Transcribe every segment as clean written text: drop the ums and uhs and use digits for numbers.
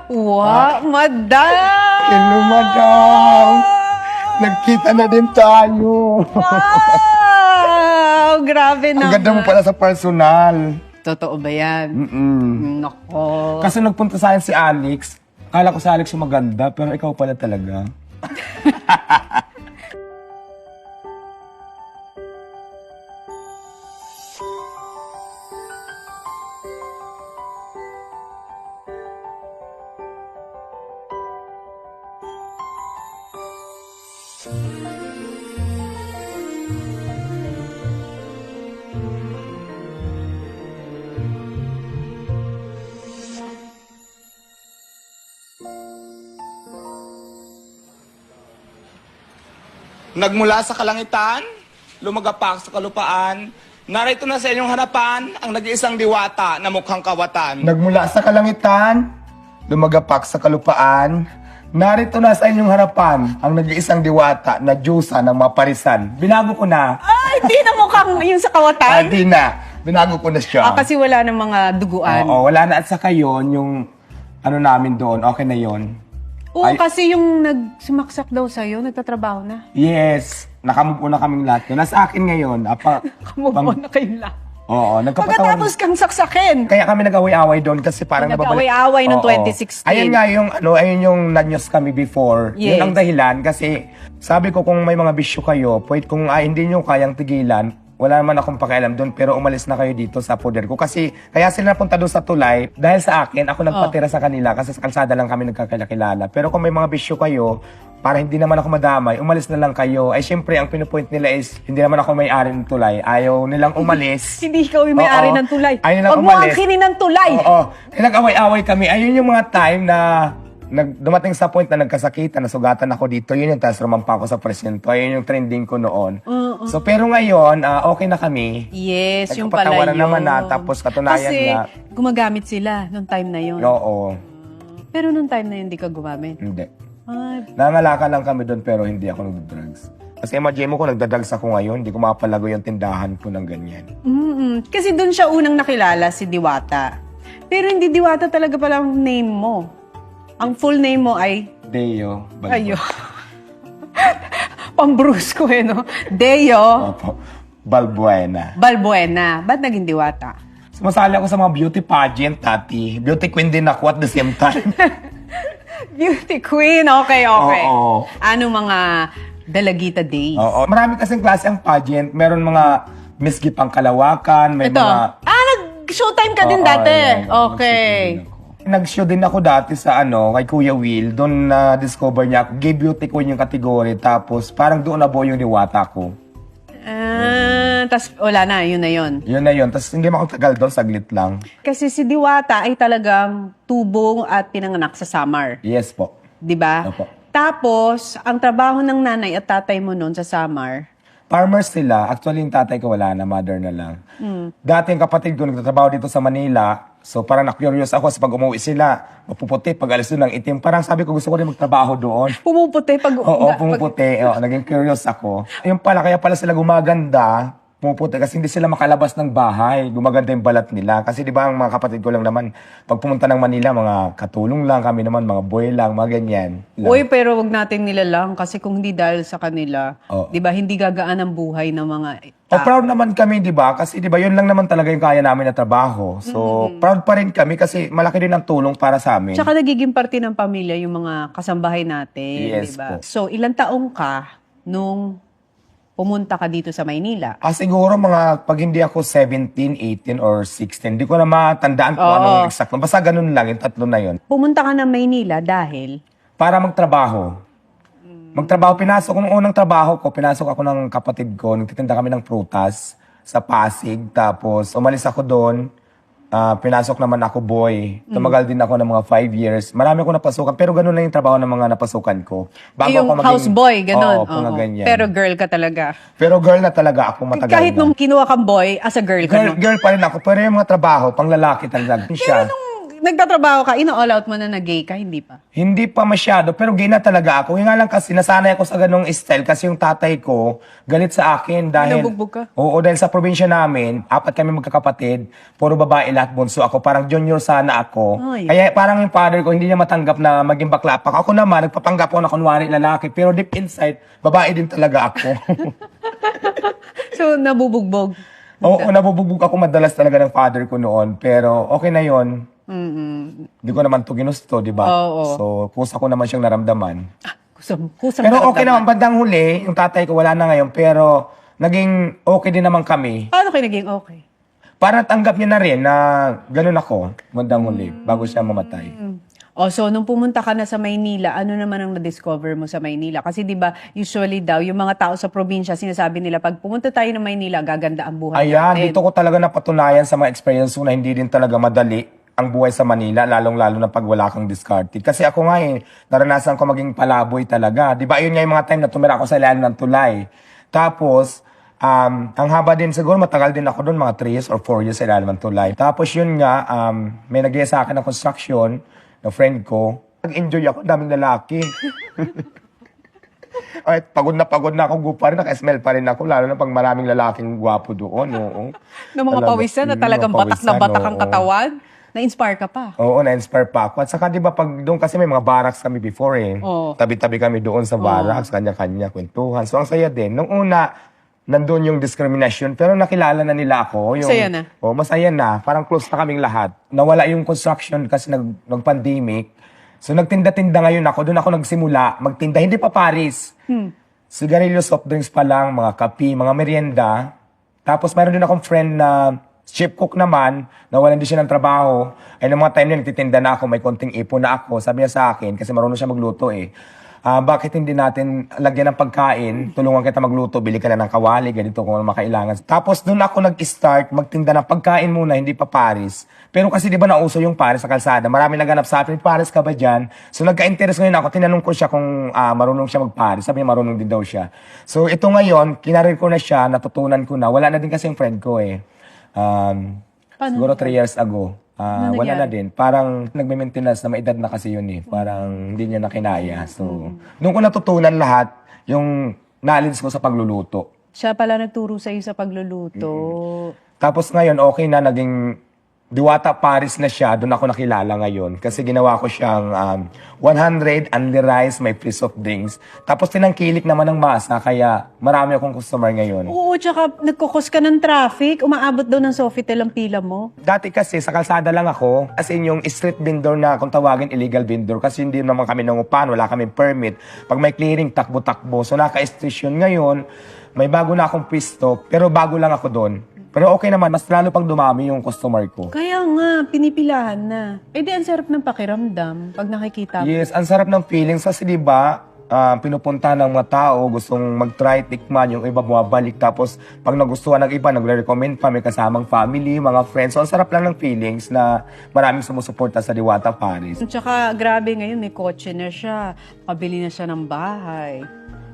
Wow, madam! Hello, madam. Nagkita na din tayo. Wow! Grabe Ang naman. ganda mo pala sa personal. Totoo ba yan? Nako. Kasi nagpunta sa akin si Alex. Kala ko si Alex yung maganda, pero ikaw pala talaga. Nagmula sa kalangitan, lumagapak sa kalupaan, narito na sa inyong harapan ang nag-iisang diwata na mukhang kawatan. Nagmula sa kalangitan, lumagapak sa kalupaan, narito na sa inyong harapan ang nag-iisang diwata na Diyosa ng maparisan. Binago ko na. Ay, di na mukhang yung sa kawatan. Di na. Binago ko na siya. Kasi wala ng mga duguan. Oo, wala na. At saka yun, yung ano namin doon, okay na yun. Oo, Ay- kasi yung nagsumaksak daw sa'yo, nagtatrabaho na. Yes, nakamove on na kaming lahat. Nasa akin ngayon. Move on na kayo lang. Oo, nagkapatawan. Pagkatapos kang saksakin. Kaya kami nag-away-away doon kasi parang Nag-away-away noong Oo. 2016. Ayun nga yung, ayun yung nanyos kami before. Yes. Yun ang dahilan kasi sabi ko kung may mga bisyo kayo, pwede kung hindi nyo kayang tigilan, wala naman akong pakialam doon pero umalis na kayo dito sa poder ko. Kasi kaya sila napunta doon sa tulay dahil sa akin, ako nagpatira sa kanila kasi sa kalsada lang kami nagkakilala. Pero kung may mga bisyo kayo, para hindi naman ako madamay, umalis na lang kayo. Ay syempre, ang pinupoint nila is, hindi naman ako may-ari ng tulay. Ayaw nilang umalis. Hindi ikaw yung may-ari Oo. ng tulay. Ayaw nilang Huwag mo umalis. angkinin ng tulay. Oo. Nag-away-away kami. Ayun yung mga time na dumating sa point na nagkasakitan, nasugatan ako dito. Yun yung tapos rumampa ako sa presinto. Ayun yung trending ko noon. So, pero ngayon, okay na kami. Yes, yung pala Nagkapatawaran yun. naman na, tapos katunayan Kasi nga. gumagamit sila nung time na yun. Oo. Pero nung time na yun, di ka gumamit. Hindi. Ay, Nangalaka lang kami doon pero hindi ako nag-drugs. Kasi imagine mo ko, nagda-drugs ako ngayon, hindi ko mapalago yung tindahan ko ng ganyan. Kasi dun siya unang nakilala, si Diwata. Pero hindi Diwata talaga pala ang name mo. Ang full name mo ay... Deo. Ayo. Pambrusko eh, no? Deo Opo. Balbuena. Balbuena. Ba't naging Diwata? Sumasali ako sa mga beauty pageant, tati. Beauty queen din ako at the same time. Beauty queen. Okay, okay. Oo. Anong mga Dalagita Days? Oo. Marami kasing klase ang pageant. Meron mga Miss Gipang Kalawakan, may Ito. mga... Nag-showtime ka din Oo, dati. ayan. Okay. Nag-show din ako dati sa kay Kuya Will. Doon na-discover niya ako. Gay beauty queen yung category. Tapos parang doon na yung diwata ko. Tas wala na, yun na yun. Yun na yun. Tapos hindi ako tagal doon, saglit lang. Kasi si Diwata ay talagang tubong at pinanganak sa Samar. Yes po. Di ba? Opo. Tapos, ang trabaho ng nanay at tatay mo noon sa Samar, Farmers sila. Actually, yung tatay ko wala na, mother na lang. Dati yung kapatid ko nagtatrabaho dito sa Manila. So parang na-curious ako sa pag umuwi sila. Mapuputi, pag alis doon ng itim. Parang sabi ko gusto ko rin magtrabaho doon. pumuputi pag... Oo, pumuputi. Oo, naging curious ako. Yung pala, kaya pala sila gumaganda. Pumuputi kasi hindi sila makalabas ng bahay. Gumaganda yung balat nila. Kasi di ba ang mga kapatid ko lang naman, pag pumunta ng Manila, mga katulong lang kami naman, mga boy lang, mga ganyan. Lang. Uy, pero wag natin nilalang kasi kung hindi dahil sa kanila, Oo. di ba, hindi gagaan ang buhay ng mga Proud naman kami, di ba? Kasi di ba, yun lang naman talaga yung kaya namin na trabaho. So, proud pa rin kami kasi malaki din ang tulong para sa amin. Tsaka nagiging parte ng pamilya yung mga kasambahay natin, Yes di ba? po. So, ilang taong ka nung pumunta ka dito sa Maynila? Siguro mga, pag hindi ako 17, 18, or 16, hindi ko na matandaan kung anong exact. Basta ganun lang, yung tatlo na yun. Pumunta ka ng Maynila dahil Para magtrabaho. Magtrabaho, pinasok ko, nung unang trabaho ko, pinasok ako ng kapatid ko, nagtitinda kami ng prutas sa Pasig, tapos umalis ako doon, pinasok naman ako boy. Tumagal din ako ng mga 5 years. Marami ako napasukan, pero ganun lang yung trabaho ng mga napasukan ko. yung houseboy, ganun. Oo, mga Oo. ganyan. Pero girl ka talaga. Pero girl na talaga ako matagal Kahit na. nung kinuha kang boy, as a girl ka Girl, no? girl pa rin ako, pero yung mga trabaho, pang lalaki talaga. Siya. Pero nung nagtatrabaho ka, ino-all out mo na na gay ka, hindi pa? Hindi pa masyado, pero gay na talaga ako. Yung nga lang kasi, nasanay ako sa ganong style kasi yung tatay ko, galit sa akin dahil... Binubugbog ka? Oo, dahil sa probinsya namin, 4 kami magkakapatid, puro babae lahat, bunso ako. Parang junior sana ako. Ay. Kaya parang yung father ko, hindi niya matanggap na maging bakla pa. Ako naman, nagpapanggap ako na kunwari lalaki, pero deep inside, babae din talaga ako. So, nabubugbog. Oo, nabubugbog ako madalas talaga ng father ko noon, pero okay na yon. Hindi ko naman to ginusto, di ba? Oo. So, kusa ko naman siyang naramdaman. Kusang Pero okay naman, bandang huli, yung tatay ko wala na ngayon, pero naging okay din naman kami. Paano kayo naging okay? Para tanggap niya na rin na ganun ako, bandang huli, bago siya mamatay. Oh, so nung pumunta ka na sa Maynila, ano naman ang na-discover mo sa Maynila? Kasi 'di ba, usually daw yung mga tao sa probinsya sinasabi nila pag pumunta tayo ng Maynila, gaganda ang buhay Ayan, natin. dito ko talaga napatunayan sa mga experience ko na hindi din talaga madali ang buhay sa Manila, lalong-lalo na pag wala kang discarded. Kasi ako nga naranasan ko maging palaboy talaga. Di ba, yun nga yung mga time na tumira ako sa ilalim ng tulay. Tapos, ang haba din siguro, matagal din ako doon, mga 3 years or 4 years sa ilalim ng tulay. Tapos yun nga, may nag sa akin ng construction, na friend ko. Nag-enjoy ako, daming lalaki. Ay, pagod na ako, gupa rin, naka-smell pa rin ako, lalo na pag maraming lalaking gwapo doon. Oo. Ng mga pawisan na talagang batak na batak ang katawan, na-inspire ka pa. Oo, na-inspire pa ako. At saka, di ba, pag doon kasi may mga barracks kami before Oo. Tabi-tabi kami doon sa barracks, kanya-kanya, kwentuhan. So, ang saya din. Nung una, nandun yung discrimination, pero nakilala na nila ako. Yung, Masaya na? Oo, masaya na. Parang close na kaming lahat. Nawala yung construction kasi nag-pandemic. So, nagtinda-tinda ngayon ako. Doon ako nagsimula magtinda. Hindi pa Paris. Sigarilyo, soft drinks pa lang, mga kape, mga merienda. Tapos, mayroon din akong friend na chef cook naman, nawalan din siya ng trabaho. Ay, ng mga time na nagtitinda na ako, may konting ipon na ako. Sabi niya sa akin, kasi marunong siya magluto bakit hindi natin lagyan ng pagkain, tulungan kita magluto, bili ka na ng kawali, ganito kung ano makailangan. Tapos doon ako nag-start magtinda ng pagkain muna, hindi pa Paris. Pero kasi di ba nauso yung Paris sa kalsada, marami naghanap sa akin, Paris ka ba dyan? So nagka-interest ngayon ako, tinanong ko siya kung marunong siya mag-Paris, sabi niya marunong din daw siya. So ito ngayon, kinarir ko na siya, natutunan ko na, wala na din kasi yung friend ko siguro 3 years ago. Wala na din. Parang nagme-maintenance na may edad na kasi yun Parang hindi niya na kinaya. So, doon ko natutunan lahat yung knowledge ko sa pagluluto. Siya pala nagturo sa iyo sa pagluluto. Tapos ngayon, okay na, naging Diwata Paris na siya, doon ako nakilala ngayon. Kasi ginawa ko siyang 100 only rice, may free soft drinks. Tapos tinangkilik naman ng masa, kaya marami akong customer ngayon. Oo, tsaka nagkukos ka ng traffic, umaabot daw ng Sofitel ang pila mo. Dati kasi sa kalsada lang ako, as in yung street vendor na kung tawagin illegal vendor kasi hindi naman kami nangupahan, wala kami permit. Pag may clearing, takbo-takbo. So naka-station ngayon, may bago na akong pwesto, pero bago lang ako doon. Pero okay naman, mas lalo pang dumami yung customer ko. Kaya nga, pinipilahan na. Eh di, ang sarap ng pakiramdam pag nakikita mo. Yes, ang sarap ng feelings kasi di ba, pinupunta ng mga tao, gustong mag-try, tikman, yung iba bumabalik. Tapos pag nagustuhan ng iba, nagre-recommend pa, may kasamang family, mga friends. So ang sarap lang ng feelings na maraming sumusuporta sa Diwata Paris. Tsaka grabe ngayon, may kotse na siya. Pabili na siya ng bahay.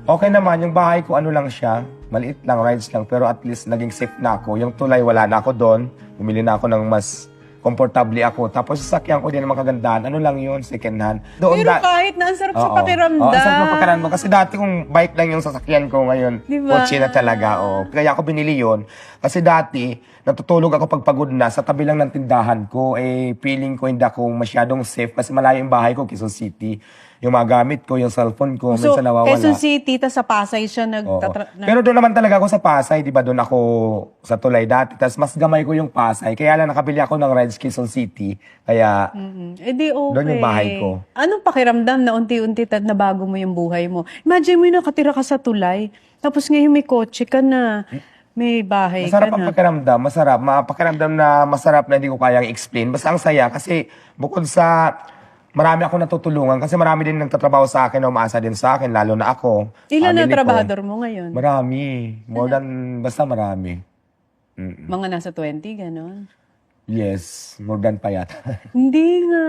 Okay naman, yung bahay ko ano lang siya, maliit lang, rides lang, pero at least naging safe na ako. Yung tulay, wala na ako doon. Bumili na ako ng mas komportable ako. Tapos sasakyan ko din ng mga kagandahan. Ano lang yun, second hand. Pero kahit na ang sarap sa Oo. pakiramdam. Oo, ang sarap ng pakiramdam. Kasi dati kung bike lang yung sasakyan ko ngayon, Diba? kotse na talaga. Kaya ako binili yon. Kasi dati, natutulog ako pag pagod na sa tabi lang ng tindahan ko. Feeling ko hindi ako masyadong safe kasi malayo yung bahay ko, Quezon City. Yung mga gamit ko, yung cellphone ko, So, minsan nawawala. Quezon City, tas sa Pasay siya Oo. Pero doon naman talaga ako sa Pasay, di ba? Doon ako sa tulay dati. Tapos mas gamay ko yung Pasay. Kaya lang nakabili ako ng Rides Quezon City. Kaya Eh di okay. Doon yung bahay ko. Anong pakiramdam na unti-unti na bago mo yung buhay mo? Imagine mo yung nakatira ka sa tulay, tapos ngayon may kotse ka na, may bahay masarap ka ang na. pakiramdam. Masarap. Pakiramdam na masarap na hindi ko kayang explain. Basta ang saya kasi bukod sa marami ako natutulungan kasi marami din nagtatrabaho sa akin na umaasa din sa akin, lalo na ako. Ilan na Family ko. trabahador mo ngayon? Marami. More than, basta marami. Mga nasa 20, ganon? Yes, more than pa yata. Hindi nga.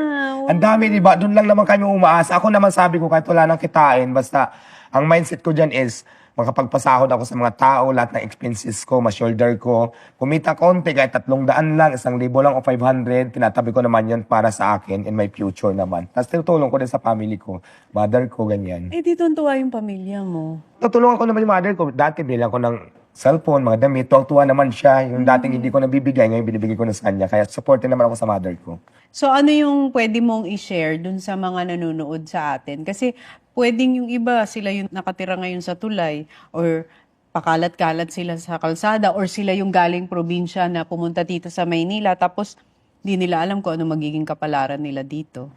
Ang dami, di ba? Doon lang naman kami umaasa. Ako naman sabi ko, kahit wala nang kitain, basta ang mindset ko dyan is, makapagpasahod ako sa mga tao, lahat ng expenses ko, ma-shoulder ko. Kumita konti, kahit 300 lang, 1,000 lang o 500, tinatabi ko naman yun para sa akin in my future naman. Tapos tinutulong ko din sa family ko, mother ko, ganyan. Eh, di tuwa yung pamilya mo. Tutulungan ko naman yung mother ko. Dati bilang ko ng cellphone, mga damit, tuwa naman siya. Yung dating hindi ko nabibigay, ngayon binibigay ko na sa kanya. Kaya supportin naman ako sa mother ko. So, ano yung pwede mong i-share dun sa mga nanonood sa atin? Kasi pwedeng yung iba, sila yung nakatira ngayon sa tulay or pakalat-kalat sila sa kalsada or sila yung galing probinsya na pumunta dito sa Maynila tapos di nila alam kung ano magiging kapalaran nila dito.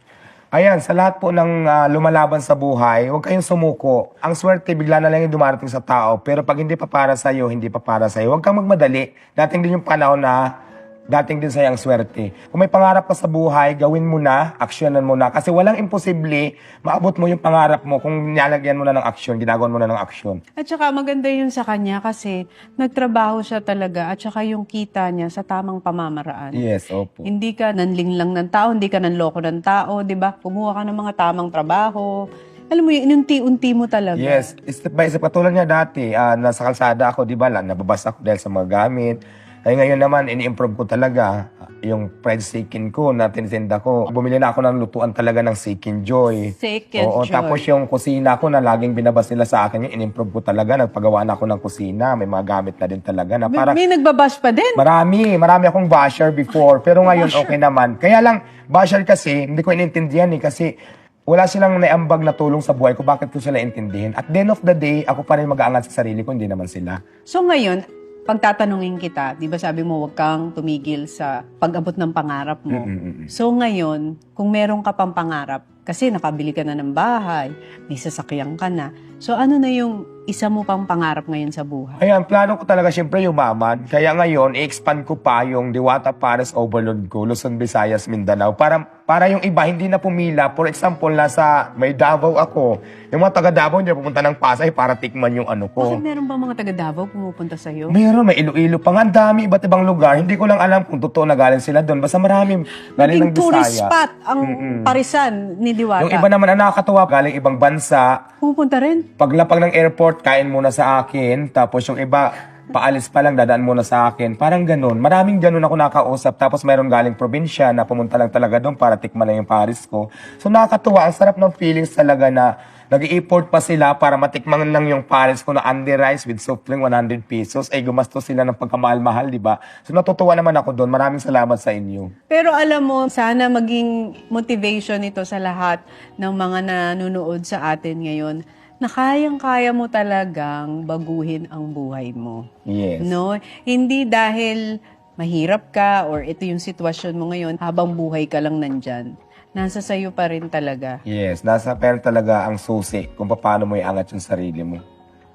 Ayan, sa lahat po ng lumalaban sa buhay, huwag kayong sumuko. Ang swerte, bigla na lang yung dumarating sa tao. Pero pag hindi pa para sa'yo, hindi pa para sa'yo. Huwag kang magmadali. Dating din yung panahon na dating din sa'yo ang swerte. Kung may pangarap ka sa buhay, gawin mo na, aksyonan mo na. Kasi walang imposible, maabot mo yung pangarap mo kung nilagyan mo na ng aksyon, ginagawan mo na ng aksyon. At saka maganda yun sa kanya kasi nagtrabaho siya talaga at saka yung kita niya sa tamang pamamaraan. Yes, opo. Hindi ka nanling lang ng tao, hindi ka nanloko ng tao, di ba? Kumuha ka ng mga tamang trabaho. Alam mo yun, inunti-unti mo talaga. Yes, step by step. Katulad niya dati, nasa kalsada ako, di ba, nababasa ako dahil sa mga gamit. Ay ngayon naman, ini-improve ko talaga yung fried chicken ko na tinitinda ko. Bumili na ako ng lutuan talaga ng Chicken Joy. Chicken Oo, Joy. tapos yung kusina ko na laging binabas nila sa akin, yung in-improve ko talaga. Nagpagawa na ako ng kusina. May mga gamit na din talaga. Na para, May nagbabash pa din. marami akong basher before. Pero ngayon, okay naman. Kaya lang, basher kasi, hindi ko inintindihan kasi wala silang naiambag na tulong sa buhay ko. Bakit ko sila intindihin? At the end of the day, ako pa rin mag-aangat sa sarili ko, hindi naman sila. So ngayon, pagtatanungin kita, di ba sabi mo huwag kang tumigil sa pag-abot ng pangarap mo. So ngayon, kung meron ka pang pangarap, kasi nakabili ka na ng bahay, may sasakyan ka na. So ano na yung isa mo pang pangarap ngayon sa buhay? Ayan, plano ko talaga siyempre yumaman. Kaya ngayon, i-expand ko pa yung Diwata Pares Overload ko, Luzon, Visayas, Mindanao. Para yung iba hindi na pumila. For example, nasa may Davao ako. Yung mga taga Davao hindi na pupunta ng Pasay para tikman yung ano ko. Bakit meron ba mga taga Davao pumupunta sa'yo? Meron, may Iloilo pa nga. Ang dami, iba't ibang lugar. Hindi ko lang alam kung totoo na galing sila doon. Basta marami galing ng Naging tourist Bisaya. spot ang Parisan ni Diwata. Yung iba naman ang nakakatuwa, galing ibang bansa. Pupunta rin. Paglapag ng airport, kain muna sa akin. Tapos yung iba, paalis pa lang, dadaan muna sa akin. Parang ganun. Maraming ganun ako nakausap. Tapos mayroon galing probinsya na pumunta lang talaga doon para tikman lang yung Paris ko. So nakakatuwa. Ang sarap ng feelings talaga na nag-i-import pa sila para matikman lang yung Paris ko na Andy rice with soft drink 100 pesos. Ay gumastos sila ng pagkamahal-mahal, di ba? So natutuwa naman ako doon. Maraming salamat sa inyo. Pero alam mo, sana maging motivation ito sa lahat ng mga nanonood sa atin ngayon na kayang-kaya mo talagang baguhin ang buhay mo. Yes. No? Hindi dahil mahirap ka or ito yung sitwasyon mo ngayon, habang buhay ka lang nandyan. Nasa sayo pa rin talaga. Yes, nasa pera talaga ang susi kung paano mo iangat yung sarili mo.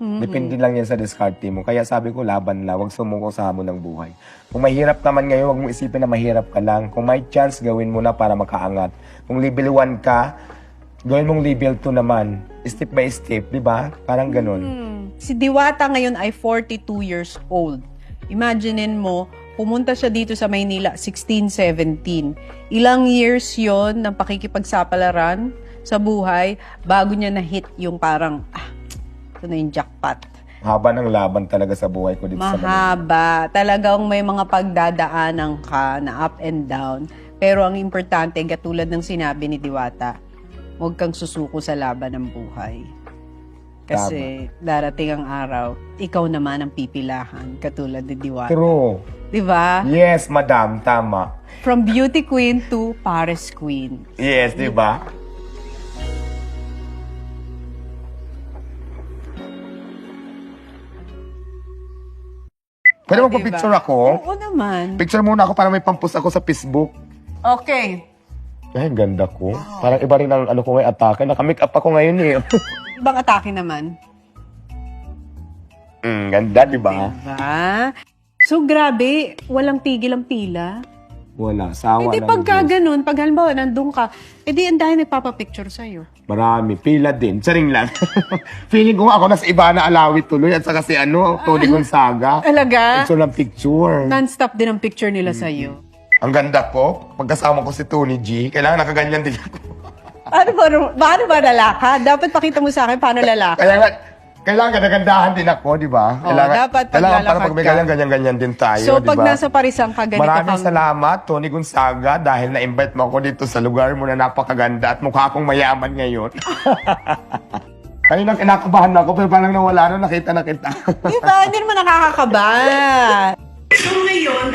Depende lang yan sa diskarte mo. Kaya sabi ko, laban lang. Huwag sumuko sa hamon ng buhay. Kung mahirap naman ngayon, huwag mo isipin na mahirap ka lang. Kung may chance, gawin mo na para makaangat. Kung level 1 ka, gawin mong level 2 naman. Step by step, di ba? Parang ganun. Si Diwata ngayon ay 42 years old. Imaginein mo, pumunta siya dito sa Maynila, 16, 17. Ilang years yon ng pakikipagsapalaran sa buhay bago niya na-hit yung parang, ito na yung jackpot. Haba ng laban talaga sa buhay ko dito sa Manila. Mahaba. Talagang may mga pagdadaanan ka na up and down. Pero ang importante, katulad ng sinabi ni Diwata, huwag kang susuko sa laban ng buhay. Kasi darating ang araw, ikaw naman ang pipilahan, katulad ni Diwata. True. Diba? Yes, madam. Tama. From beauty queen to Paris queen. Yes, di ba? Pwede mo Diba? picture ako? Oo naman. Picture muna ako para may pampus ako sa Facebook. Okay. Ay, ganda ko. Parang iba rin ang ano ko ngayon, atake. Naka-make up ako ngayon eh. Ibang atake naman. Ganda, di ba? Diba? So, grabe. Walang tigil ang pila. Wala, sawa Hindi ng pagka Diyos. ganun, pag halimbawa nandun ka, edi ang dahil nagpapapicture sa'yo. Marami, pila din. Saring lang. Feeling ko nga ako nasa iba na Alawi tuloy at saka si Tony Gonzaga. Talaga? Picture ng picture. Non-stop din ang picture nila sa'yo. Ang ganda ko, pagkasama ko si Tony G, kailangan nakaganyan din ako. Paano ba lalakad? Dapat pakita mo sa akin paano lalakad. Kaya nga, kailangan gandahan din ako, di ba? Oo, dapat kailangan para paglalakad pag may ka. ganyan-ganyan din tayo, So, di pag ba? nasa Parisang ka, ganito Maraming kang... salamat, Tony Gonzaga, dahil na-invite mo ako dito sa lugar mo na napakaganda at mukha akong mayaman ngayon. Kanina kinakabahan ako, pero parang nawala na, nakita na kita. Diba? Hindi naman nakakakaba. So, ngayon,